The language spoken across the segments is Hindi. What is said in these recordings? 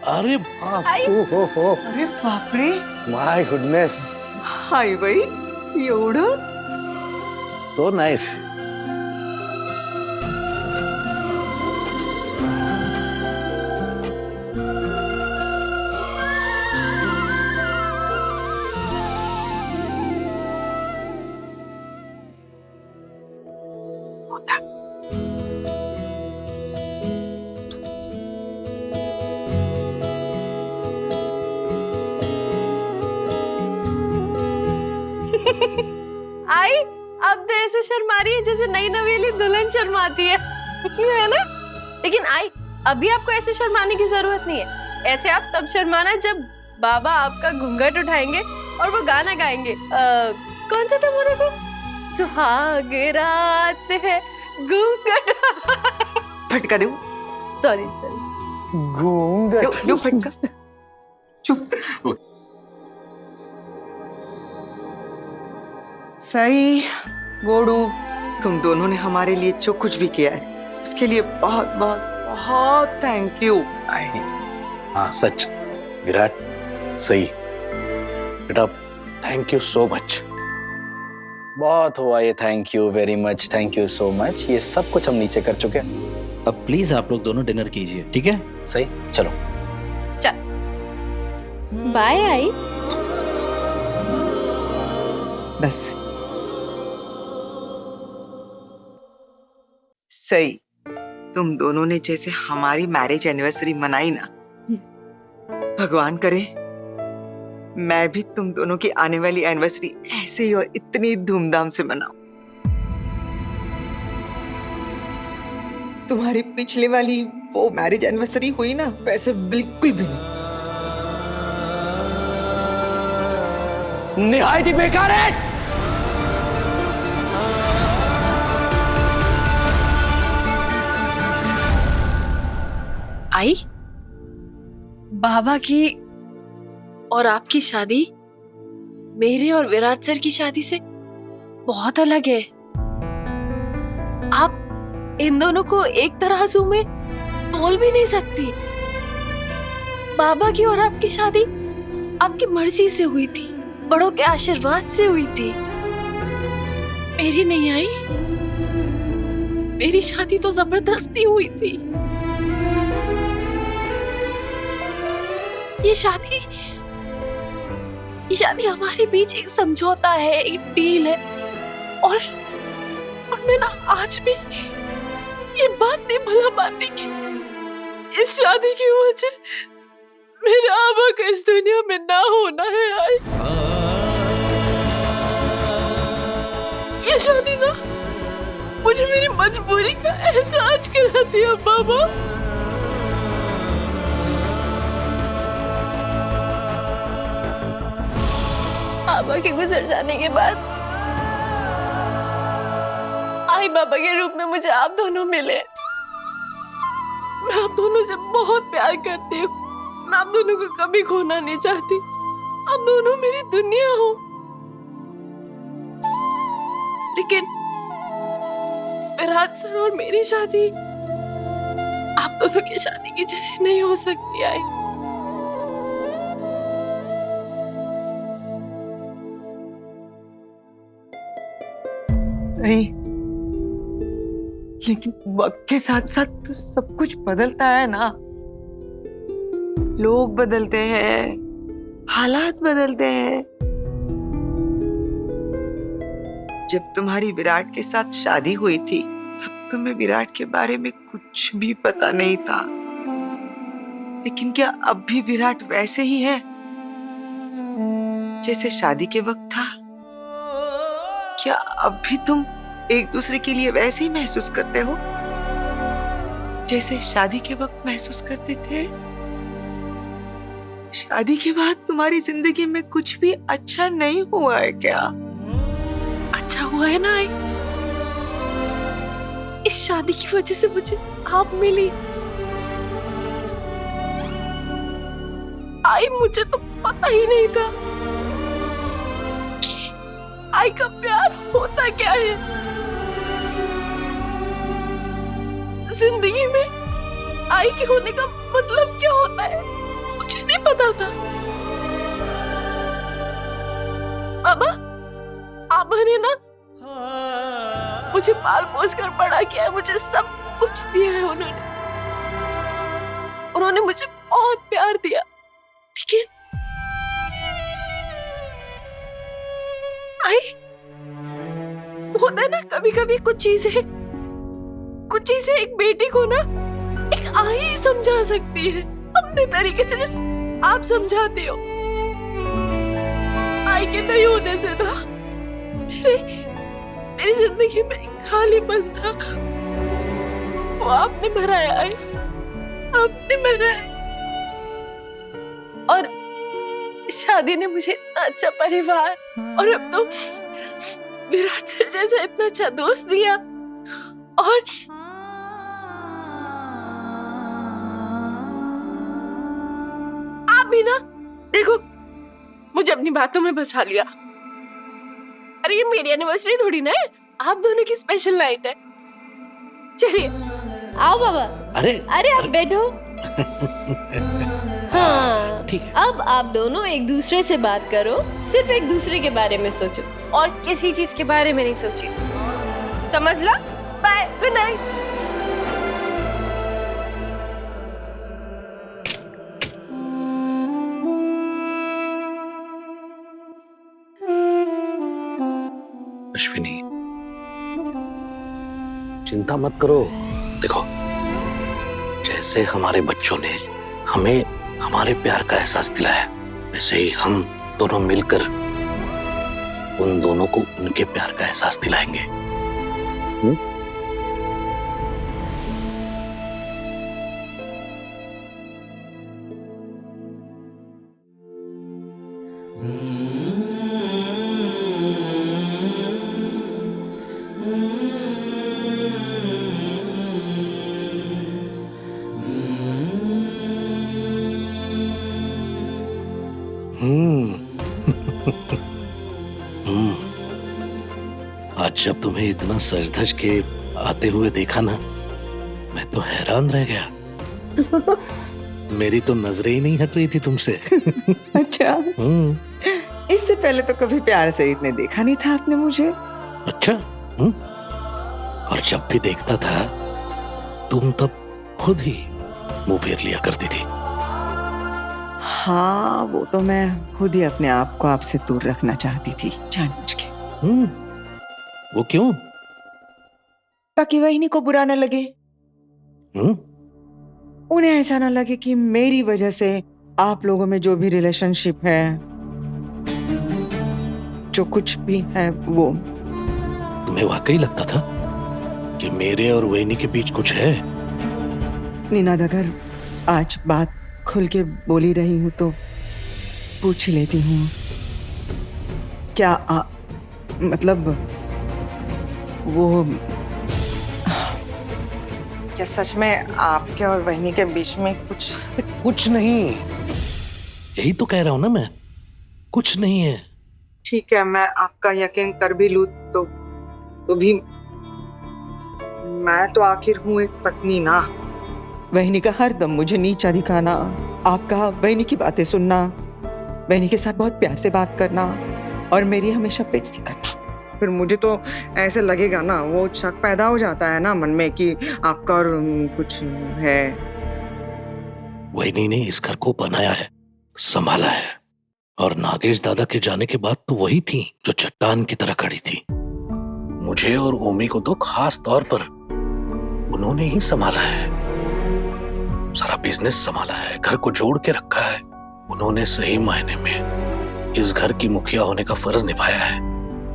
अरे बाप, हो अरे बापरे, माय गुडनेस, हाय बाई, एवढं सो नाइस. आई, अब तो ऐसे शर्मा रही है जैसे नई नवेली दुल्हन शर्माती है. है ना? लेकिन आई, अभी आपको ऐसे शर्माने की जरूरत नहीं है. ऐसे आप तब शर्माना जब बाबा आपका घूंघट उठाएंगे और वो गाना गाएंगे. कौन सा था वो, देखो, सुहाग रात है घूंघट. फटका दो. सॉरी. दो फटका. चुप. सही गोडू, तुम दोनों ने हमारे लिए जो कुछ भी किया है उसके लिए बहुत बहुत बहुत थैंक यू. हाँ सच, विराट, सही बेटा, थैंक यू सो मच. बहुत हुआ ये, thank you very much, thank you so much. ये सब कुछ हम नीचे कर चुके हैं. अब प्लीज आप लोग दोनों डिनर कीजिए, ठीक है? सही, चलो. बाय आई. बस सही, तुम दोनों ने जैसे हमारी मैरिज एनिवर्सरी मनाई ना, भगवान करे मैं भी तुम दोनों की आने वाली एनिवर्सरी ऐसे ही और इतनी धूमधाम से मनाऊं. तुम्हारी पिछले वाली वो मैरिज एनिवर्सरी हुई ना, वैसे बिल्कुल भी नहीं. निहायत ही बेकार है. आई, बाबा की और आपकी शादी मेरे और विराट सर की शादी से बहुत अलग है. आप इन दोनों को एक तराजू में तोल भी नहीं सकती. बाबा की और आपकी शादी आपकी मर्जी से हुई थी, बड़ों के आशीर्वाद से हुई थी. मेरी नहीं आई. मेरी शादी तो जबरदस्ती हुई थी. ये शादी हमारे बीच एक समझौता है, एक डील है. और मैं ना आज भी ये बात नहीं भुला पाती कि इस शादी की वजह मेरा आबा का इस दुनिया में ना होना है. आई, ये शादी ना मुझे मेरी मजबूरी का एहसास कराती है बाबा. बाबा के गुजर जाने के बाद आई बाबा के रूप में मुझे आप दोनों मिले. मैं आप दोनों से बहुत प्यार करती हूँ. मैं आप दोनों को कभी खोना नहीं चाहती. आप दोनों मेरी दुनिया हो. लेकिन विराट सर और मेरी शादी आप दोनों की शादी की जैसी नहीं हो सकती. आई, सही, लेकिन वक्त के साथ साथ तो सब कुछ बदलता है ना. लोग बदलते हैं, हालात बदलते हैं. जब तुम्हारी विराट के साथ शादी हुई थी तब तुम्हें विराट के बारे में कुछ भी पता नहीं था. लेकिन क्या अब भी विराट वैसे ही है जैसे शादी के वक्त था? क्या अब भी तुम एक दूसरे के लिए वैसे ही महसूस करते हो जैसे शादी के वक्त महसूस करते थे? शादी के बाद तुम्हारी जिंदगी में कुछ भी अच्छा नहीं हुआ है क्या? अच्छा हुआ है ना आई. इस शादी की वजह से मुझे आप मिली. आई, मुझे तो पता ही नहीं था कि आई का प्यार होता क्या है. जिंदगी में आई के होने का मतलब क्या होता है. नहीं पता था। बाबा, आपने ना मुझे पाल पोस कर बड़ा किया है, मुझे सब कुछ दिया है उन्होंने मुझे बहुत प्यार दिया, लेकिन आई होता है ना कभी कभी कुछ चीजें एक बेटी को ना एक आई ही समझा सकती है अपने तरीके से, जैसे आप समझाते हो। आई के नहीं होने से ना मेरी जिंदगी में एक खालीपन था, वो आपने भराया है, आपने भराया। और शादी ने मुझे इतना अच्छा परिवार और अब तो विराट सर जैसा इतना अच्छा दोस्त दिया। और आप भी ना देखो, मुझे अपनी बातों में फंसा लिया। अरे ये मेरी एनिवर्सरी थोड़ी ना है, आप दोनों की स्पेशल नाइट है। चलिए आओ बाबा। अरे आप बैठो। हाँ ठीक है। अब आप दोनों एक दूसरे से बात करो, सिर्फ एक दूसरे के बारे में सोचो और किसी चीज के बारे में नहीं सोचिए, समझ ला? Bye, good night. अश्विनी, चिंता मत करो। देखो, जैसे हमारे बच्चों ने हमें हमारे प्यार का एहसास दिलाया, वैसे ही हम दोनों मिलकर उन दोनों को उनके प्यार का एहसास दिलाएंगे। आज जब तुम्हें इतना सज धज के आते हुए देखा ना, मैं तो हैरान रह गया। मेरी तो नजरें ही नहीं हट रही थी तुमसे। अच्छा, इससे पहले तो कभी प्यार से इतने देखा नहीं था आपने मुझे। अच्छा। और जब भी देखता था तुम तब खुद ही मुंह फेर लिया करती थी। हाँ, वो तो मैं खुद ही अपने आप को आपसे दूर रखना चाहती थी, जानबूझ के। वो क्यों? ताकि वहीनी को बुरा न लगे। उन्हें ऐसा ना लगे कि मेरी वजह से आप लोगों में जो भी रिलेशनशिप है, जो कुछ भी है, वो। तुम्हें वाकई लगता था कि मेरे और वहीनी के बीच कुछ है? नीनाद, अगर आज बात खुल के बोली रही हूं तो पूछ ही लेती हूँ, क्या मतलब वो क्या सच में आपके और वहीनी के बीच में कुछ नहीं। यही तो कह रहा हूं ना मैं, कुछ नहीं है। ठीक है, मैं आपका यकीन कर भी लूं तो भी मैं तो आखिर हूँ एक पत्नी ना। वहीनी का हर दम मुझे नीचा दिखाना, आपका वहीनी की बातें सुनना, वहीनी के साथ बहुत प्यार से बात करना और मेरी हमेशा बेइज्जती करना, फिर मुझे तो ऐसे लगेगा ना, वो शक पैदा हो जाता है ना मन में कि आपका और कुछ है। वहीनी ने इस घर को बनाया है, संभाला है, और नागेश दादा के जाने के बाद तो वही थी जो चट्टान की तरह खड़ी थी। मुझे और ओमी को तो खास तौर पर उन्होंने ही संभाला है, सारा बिजनेस संभाला है, घर को जोड़ के रखा है। उन्होंने सही मायने में इस घर की मुखिया होने का फर्ज निभाया है,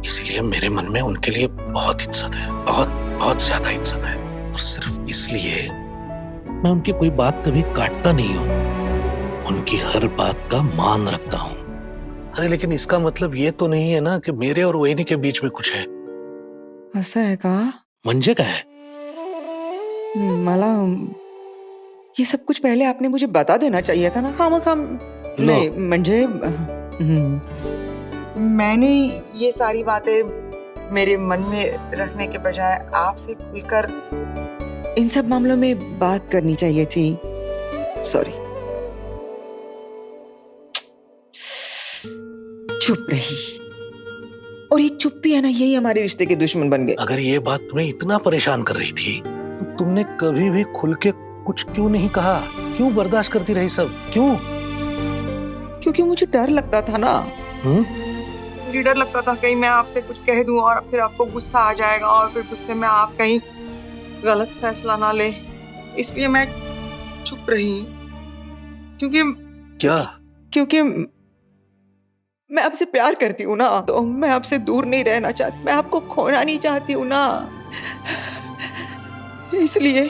इसीलिए मेरे मन में उनके लिए बहुत इज्जत है, बहुत बहुत ज्यादा इज्जत है। और सिर्फ इसलिए मैं उनकी कोई बात कभी काटता नहीं हूँ, उनकी हर बात का मान रखता हूँ। अरे लेकिन इसका मतलब ये तो नहीं है ना कि मेरे और वहीनी के बीच में कुछ है। असं आहे का? म्हणजे काय? मला ये सब कुछ पहले आपने मुझे बता देना चाहिए था ना। हम नहीं, म्हणजे मैंने ये सारी बातें मेरे मन में रखने के बजाय आपसे खुलकर इन सब मामलों में बात करनी चाहिए थी। सॉरी। चुप रही, और ये चुप्पी है ना, यही हमारे रिश्ते के दुश्मन बन गए। अगर ये बात तुम्हें इतना परेशान कर रही थी तो तुमने कभी भी खुल के कुछ क्यों नहीं कहा? क्यों बर्दाश्त करती रही सब? क्यों? क्योंकि मुझे डर लगता था ना। हम्म? मुझे डर लगता था कहीं मैं आपसे कुछ कह दूं और फिर आपको गुस्सा आ जाएगा और फिर गुस्से में आप कहीं गलत फैसला ना ले, इसलिए मैं चुप रही। क्योंकि मैं आपसे प्यार करती हूँ ना, तो मैं आपसे दूर नहीं रहना चाहती, मैं आपको खोना नहीं चाहती हूँ ना, इसलिए